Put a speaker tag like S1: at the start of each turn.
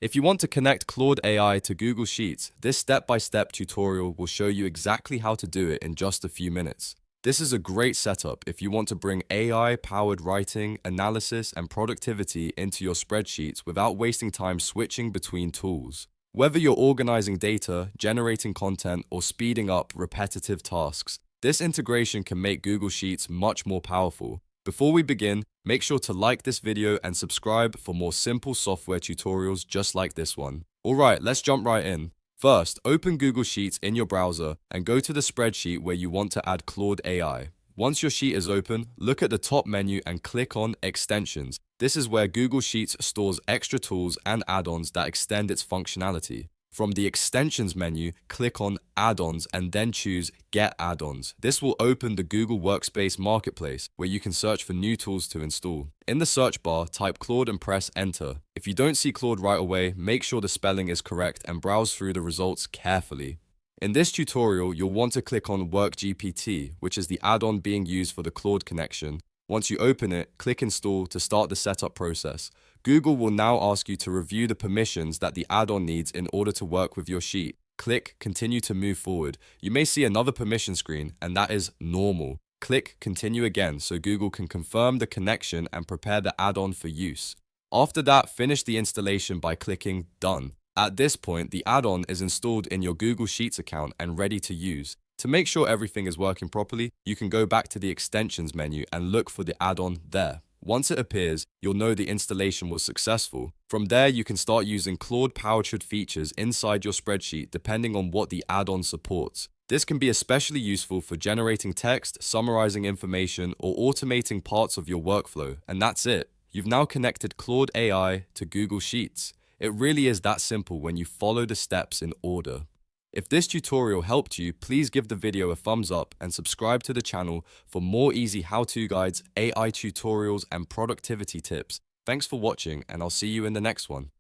S1: If you want to connect Claude AI to Google Sheets, this step-by-step tutorial will show you exactly how to do it in just a few minutes. This is a great setup if you want to bring AI-powered writing, analysis, and productivity into your spreadsheets without wasting time switching between tools. Whether you're organizing data, generating content, or speeding up repetitive tasks, this integration can make Google Sheets much more powerful. Before we begin, make sure to like this video and subscribe for more simple software tutorials just like this one. Alright, let's jump right in. First, open Google Sheets in your browser and go to the spreadsheet where you want to add Claude AI. Once your sheet is open, look at the top menu and click on Extensions. This is where Google Sheets stores extra tools and add-ons that extend its functionality. From the Extensions menu, click on Add-ons and then choose Get Add-ons. This will open the Google Workspace Marketplace, where you can search for new tools to install. In the search bar, type Claude and press Enter. If you don't see Claude right away, make sure the spelling is correct and browse through the results carefully. In this tutorial, you'll want to click on WorkGPT, which is the add-on being used for the Claude connection. Once you open it, click Install to start the setup process. Google will now ask you to review the permissions that the add-on needs in order to work with your sheet. Click Continue to move forward. You may see another permission screen, and that is normal. Click Continue again so Google can confirm the connection and prepare the add-on for use. After that, finish the installation by clicking Done. At this point, the add-on is installed in your Google Sheets account and ready to use. To make sure everything is working properly, you can go back to the Extensions menu and look for the add-on there. Once it appears, you'll know the installation was successful. From there, you can start using Claude-powered features inside your spreadsheet depending on what the add-on supports. This can be especially useful for generating text, summarizing information, or automating parts of your workflow. And that's it. You've now connected Claude AI to Google Sheets. It really is that simple when you follow the steps in order. If this tutorial helped you, please give the video a thumbs up and subscribe to the channel for more easy how-to guides, AI tutorials, and productivity tips. Thanks for watching, and I'll see you in the next one.